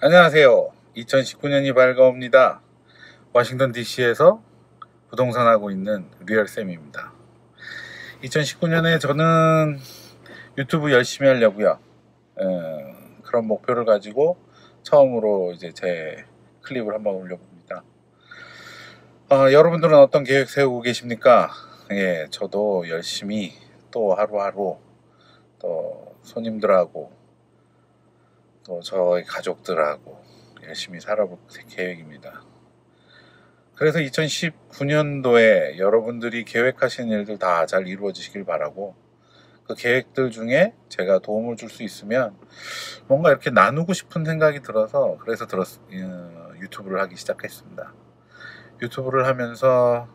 안녕하세요. 2019년이 밝아옵니다. 워싱턴 DC에서 부동산 하고 있는 리얼쌤입니다. 2019년에 저는 유튜브 열심히 하려고요. 그런 목표를 가지고 처음으로 이제 제 클립을 한번 올려봅니다. 여러분들은 어떤 계획 세우고 계십니까? 예, 저도 열심히 또 하루하루 또 손님들하고 또 저희 가족들하고 열심히 살아볼 계획입니다. 그래서 2019년도에 여러분들이 계획하신 일들 다 잘 이루어지시길 바라고, 그 계획들 중에 제가 도움을 줄 수 있으면 뭔가 이렇게 나누고 싶은 생각이 들어서 그래서 유튜브를 하기 시작했습니다. 유튜브를 하면서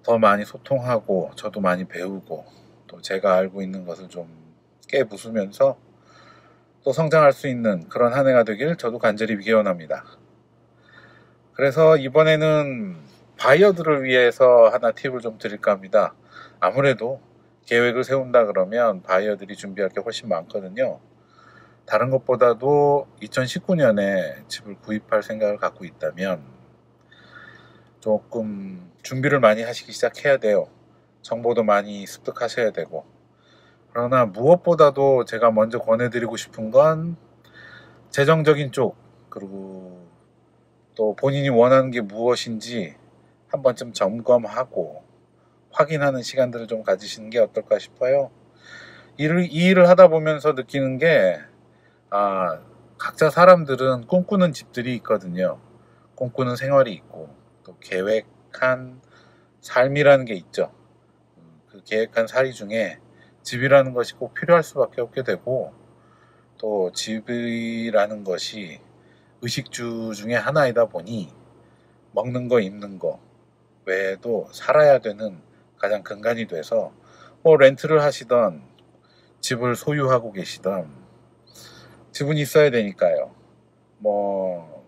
더 많이 소통하고 저도 많이 배우고 또 제가 알고 있는 것을 좀 깨부수면서 또 성장할 수 있는 그런 한 해가 되길 저도 간절히 기원합니다. 그래서 이번에는 바이어들을 위해서 하나 팁을 좀 드릴까 합니다. 아무래도 계획을 세운다 그러면 바이어들이 준비할 게 훨씬 많거든요. 다른 것보다도 2019년에 집을 구입할 생각을 갖고 있다면 조금 준비를 많이 하시기 시작해야 돼요. 정보도 많이 습득하셔야 되고. 그러나 무엇보다도 제가 먼저 권해드리고 싶은 건 재정적인 쪽, 그리고 또 본인이 원하는 게 무엇인지 한 번쯤 점검하고 확인하는 시간들을 좀 가지시는 게 어떨까 싶어요. 이 일을 하다 보면서 느끼는 게, 각자 사람들은 꿈꾸는 집들이 있거든요. 꿈꾸는 생활이 있고 또 계획한 삶이라는 게 있죠. 그 계획한 살이 중에 집이라는 것이 꼭 필요할 수밖에 없게 되고, 또 집이라는 것이 의식주 중에 하나이다 보니 먹는 거 입는 거 외에도 살아야 되는 가장 근간이 돼서, 뭐 렌트를 하시던 집을 소유하고 계시던 집은 있어야 되니까요. 뭐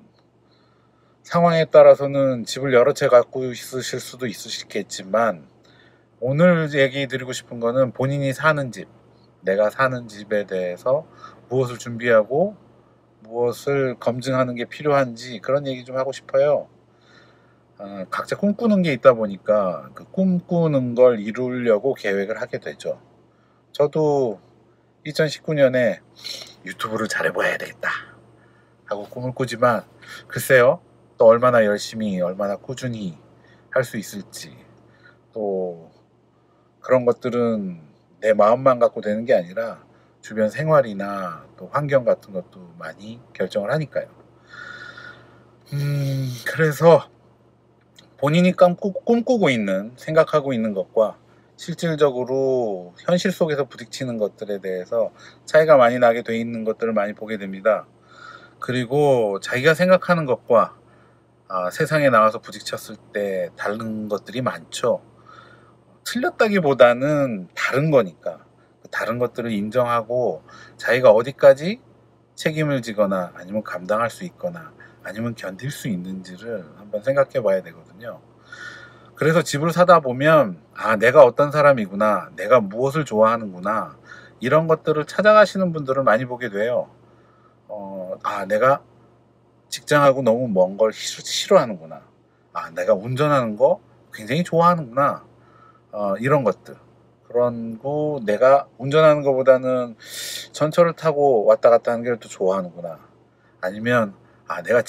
상황에 따라서는 집을 여러 채 갖고 있으실 수도 있으시겠지만, 오늘 얘기 드리고 싶은 거는 본인이 사는 집, 내가 사는 집에 대해서 무엇을 준비하고 무엇을 검증하는 게 필요한지 그런 얘기 좀 하고 싶어요. 각자 꿈꾸는 게 있다 보니까 그 꿈꾸는 걸 이루려고 계획을 하게 되죠. 저도 2019년에 유튜브를 잘해봐야 되겠다 하고 꿈을 꾸지만, 글쎄요, 또 얼마나 열심히 얼마나 꾸준히 할 수 있을지, 또 그런 것들은 내 마음만 갖고 되는 게 아니라 주변 생활이나 또 환경 같은 것도 많이 결정을 하니까요. 그래서 본인이 꿈꾸고 있는, 생각하고 있는 것과 실질적으로 현실 속에서 부딪히는 것들에 대해서 차이가 많이 나게 돼 있는 것들을 많이 보게 됩니다. 그리고 자기가 생각하는 것과 세상에 나와서 부딪혔을 때 다른 것들이 많죠. 틀렸다기보다는 다른 거니까 그 다른 것들을 인정하고 자기가 어디까지 책임을 지거나 아니면 감당할 수 있거나 아니면 견딜 수 있는지를 한번 생각해 봐야 되거든요. 그래서 집을 사다 보면 내가 어떤 사람이구나, 내가 무엇을 좋아하는구나, 이런 것들을 찾아가시는 분들을 많이 보게 돼요. 내가 직장하고 너무 먼 걸 싫어하는구나, 내가 운전하는 거 굉장히 좋아하는구나, 이런 것들. 그런고 내가 운전하는 것보다는 전철을 타고 왔다 갔다 하는 걸 더 좋아하는구나. 아니면 내가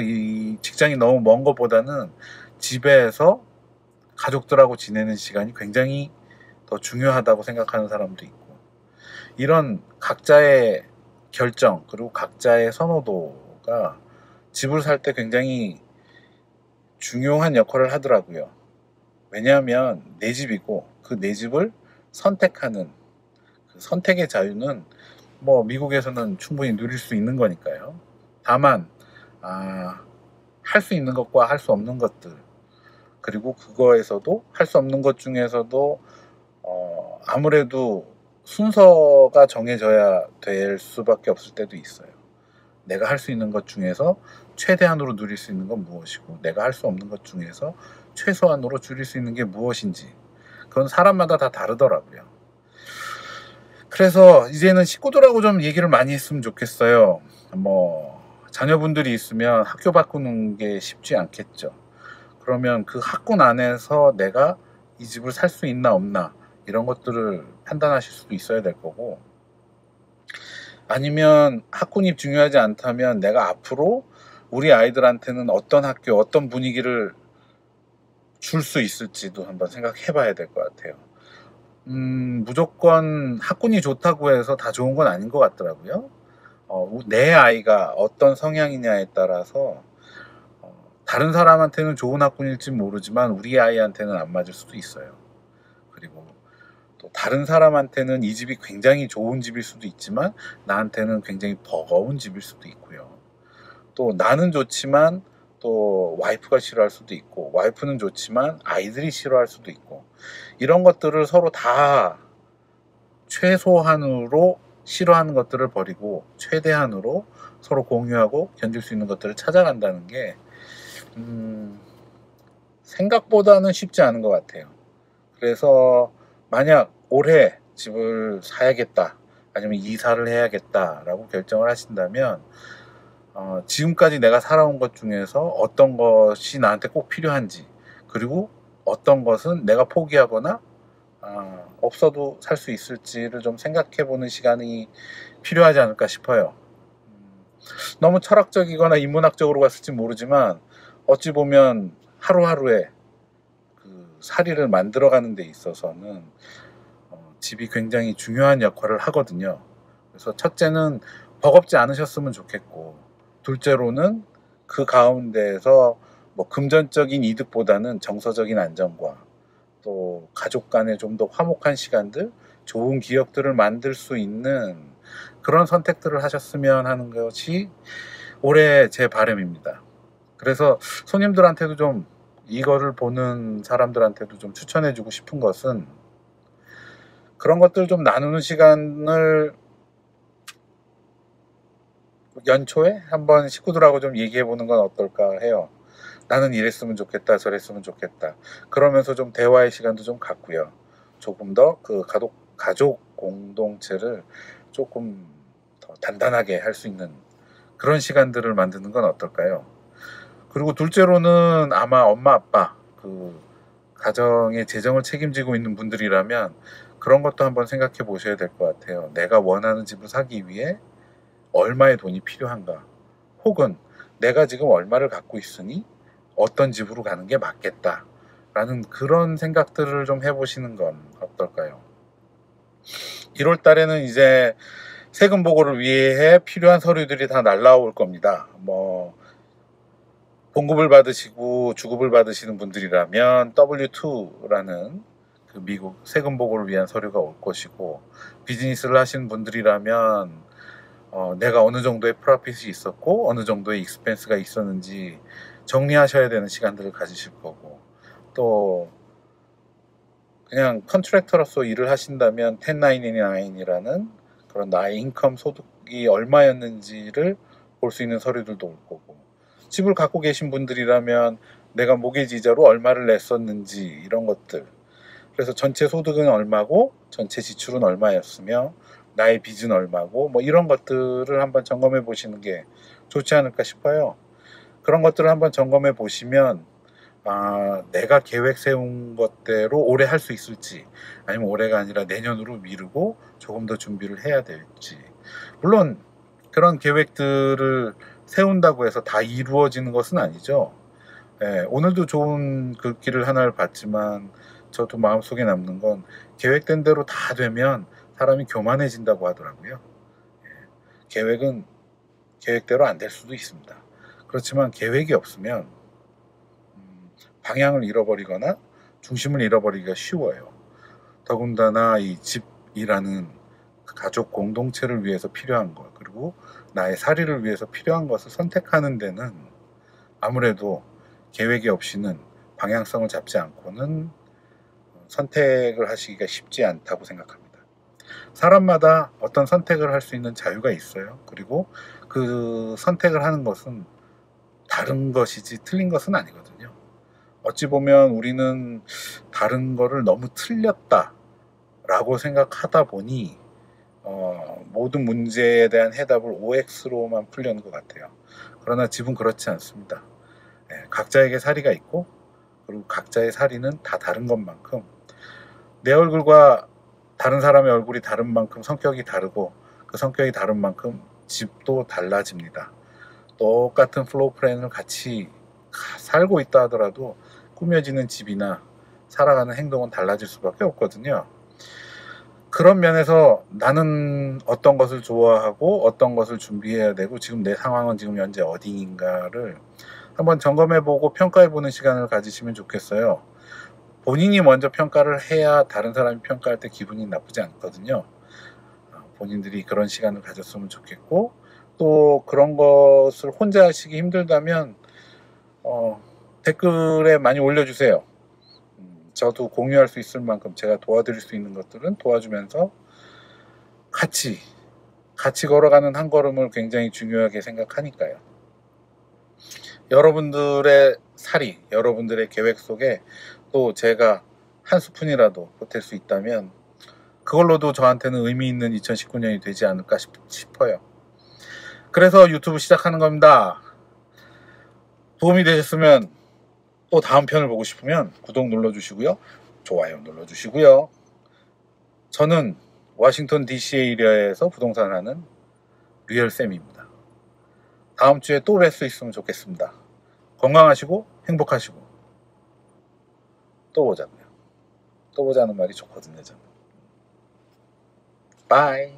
이 직장이 너무 먼 것보다는 집에서 가족들하고 지내는 시간이 굉장히 더 중요하다고 생각하는 사람도 있고, 이런 각자의 결정 그리고 각자의 선호도가 집을 살 때 굉장히 중요한 역할을 하더라고요. 왜냐하면 내 집이고 그 내 집을 선택하는 그 선택의 자유는 뭐 미국에서는 충분히 누릴 수 있는 거니까요. 다만 할 수 있는 것과 할 수 없는 것들, 그리고 그거에서도 할 수 없는 것 중에서도 아무래도 순서가 정해져야 될 수밖에 없을 때도 있어요. 내가 할 수 있는 것 중에서 최대한으로 누릴 수 있는 건 무엇이고, 내가 할 수 없는 것 중에서 최소한으로 줄일 수 있는 게 무엇인지, 그건 사람마다 다 다르더라고요. 그래서 이제는 식구들하고 좀 얘기를 많이 했으면 좋겠어요. 뭐 자녀분들이 있으면 학교 바꾸는 게 쉽지 않겠죠. 그러면 그 학군 안에서 내가 이 집을 살 수 있나 없나 이런 것들을 판단하실 수도 있어야 될 거고, 아니면 학군이 중요하지 않다면 내가 앞으로 우리 아이들한테는 어떤 학교, 어떤 분위기를 줄 수 있을지도 한번 생각해 봐야 될 것 같아요. 무조건 학군이 좋다고 해서 다 좋은 건 아닌 것 같더라고요. 내 아이가 어떤 성향이냐에 따라서 다른 사람한테는 좋은 학군일지 모르지만 우리 아이한테는 안 맞을 수도 있어요. 그리고 또 다른 사람한테는 이 집이 굉장히 좋은 집일 수도 있지만 나한테는 굉장히 버거운 집일 수도 있고요. 또 나는 좋지만 또 와이프가 싫어할 수도 있고, 와이프는 좋지만 아이들이 싫어할 수도 있고, 이런 것들을 서로 다 최소한으로 싫어하는 것들을 버리고 최대한으로 서로 공유하고 견딜 수 있는 것들을 찾아간다는 게 생각보다는 쉽지 않은 것 같아요. 그래서 만약 올해 집을 사야겠다, 아니면 이사를 해야겠다라고 결정을 하신다면 지금까지 내가 살아온 것 중에서 어떤 것이 나한테 꼭 필요한지, 그리고 어떤 것은 내가 포기하거나 없어도 살 수 있을지를 좀 생각해 보는 시간이 필요하지 않을까 싶어요. 너무 철학적이거나 인문학적으로 갔을지 모르지만 어찌 보면 하루하루의 그 사리를 만들어가는 데 있어서는 집이 굉장히 중요한 역할을 하거든요. 그래서 첫째는 버겁지 않으셨으면 좋겠고, 둘째로는 그 가운데에서 뭐 금전적인 이득보다는 정서적인 안정과 또 가족 간의 좀 더 화목한 시간들, 좋은 기억들을 만들 수 있는 그런 선택들을 하셨으면 하는 것이 올해 제 바람입니다. 그래서 손님들한테도 좀, 이거를 보는 사람들한테도 좀 추천해주고 싶은 것은, 그런 것들 좀 나누는 시간을 연초에 한번 식구들하고 좀 얘기해 보는 건 어떨까 해요. 나는 이랬으면 좋겠다, 저랬으면 좋겠다. 그러면서 좀 대화의 시간도 좀 갖고요. 조금 더 그 가족 공동체를 조금 더 단단하게 할 수 있는 그런 시간들을 만드는 건 어떨까요? 그리고 둘째로는 아마 엄마 아빠, 그 가정의 재정을 책임지고 있는 분들이라면 그런 것도 한번 생각해 보셔야 될 것 같아요. 내가 원하는 집을 사기 위해 얼마의 돈이 필요한가? 혹은 내가 지금 얼마를 갖고 있으니 어떤 집으로 가는 게 맞겠다 라는 그런 생각들을 좀 해보시는 건 어떨까요? 1월 달에는 이제 세금 보고를 위해 필요한 서류들이 다 날라올 겁니다. 뭐 봉급을 받으시고 주급을 받으시는 분들이라면 W2라는 그 미국 세금 보고를 위한 서류가 올 것이고, 비즈니스를 하시는 분들이라면 내가 어느 정도의 프로핏이 있었고 어느 정도의 익스펜스가 있었는지 정리하셔야 되는 시간들을 가지실 거고, 또 그냥 컨트랙터로서 일을 하신다면 1099이라는 그런 나의 인컴 소득이 얼마였는지를 볼 수 있는 서류들도 올 거고, 집을 갖고 계신 분들이라면 내가 모기지 이자로 얼마를 냈었는지 이런 것들, 그래서 전체 소득은 얼마고 전체 지출은 얼마였으며 나의 빚은 얼마고 뭐 이런 것들을 한번 점검해 보시는 게 좋지 않을까 싶어요. 그런 것들을 한번 점검해 보시면 내가 계획 세운 것대로 올해 할 수 있을지, 아니면 올해가 아니라 내년으로 미루고 조금 더 준비를 해야 될지. 물론 그런 계획들을 세운다고 해서 다 이루어지는 것은 아니죠. 오늘도 좋은 글귀를 하나를 봤지만 저도 마음속에 남는 건, 계획된 대로 다 되면 사람이 교만해진다고 하더라고요. 계획은 계획대로 안 될 수도 있습니다. 그렇지만 계획이 없으면 방향을 잃어버리거나 중심을 잃어버리기가 쉬워요. 더군다나 이 집이라는 가족 공동체를 위해서 필요한 것, 그리고 나의 사리를 위해서 필요한 것을 선택하는 데는 아무래도 계획이 없이는, 방향성을 잡지 않고는 선택을 하시기가 쉽지 않다고 생각합니다. 사람마다 어떤 선택을 할 수 있는 자유가 있어요. 그리고 그 선택을 하는 것은 다른 것이지 틀린 것은 아니거든요. 어찌 보면 우리는 다른 거를 너무 틀렸다라고 생각하다 보니 모든 문제에 대한 해답을 OX로만 풀려는 것 같아요. 그러나 집은 그렇지 않습니다. 각자에게 사리가 있고, 그리고 각자의 사리는 다 다른 것만큼, 내 얼굴과 다른 사람의 얼굴이 다른 만큼 성격이 다르고, 그 성격이 다른 만큼 집도 달라집니다. 똑같은 플로우 플랜을 같이 살고 있다 하더라도 꾸며지는 집이나 살아가는 행동은 달라질 수밖에 없거든요. 그런 면에서 나는 어떤 것을 좋아하고 어떤 것을 준비해야 되고 지금 내 상황은 지금 현재 어디인가를 한번 점검해보고 평가해보는 시간을 가지시면 좋겠어요. 본인이 먼저 평가를 해야 다른 사람이 평가할 때 기분이 나쁘지 않거든요. 본인들이 그런 시간을 가졌으면 좋겠고, 또 그런 것을 혼자 하시기 힘들다면 댓글에 많이 올려주세요. 저도 공유할 수 있을 만큼 제가 도와드릴 수 있는 것들은 도와주면서 같이 걸어가는 한 걸음을 굉장히 중요하게 생각하니까요. 여러분들의 사리, 여러분들의 계획 속에 또 제가 한 스푼이라도 보탤 수 있다면 그걸로도 저한테는 의미 있는 2019년이 되지 않을까 싶어요. 그래서 유튜브 시작하는 겁니다. 도움이 되셨으면 또 다음 편을 보고 싶으면 구독 눌러주시고요. 좋아요 눌러주시고요. 저는 워싱턴 DC 에리어에서 부동산을 하는 리얼쌤입니다. 다음 주에 또 뵐 수 있으면 좋겠습니다. 건강하시고 행복하시고 또 보자고요. 또 보자는 말이 좋거든요. 저는. 바이.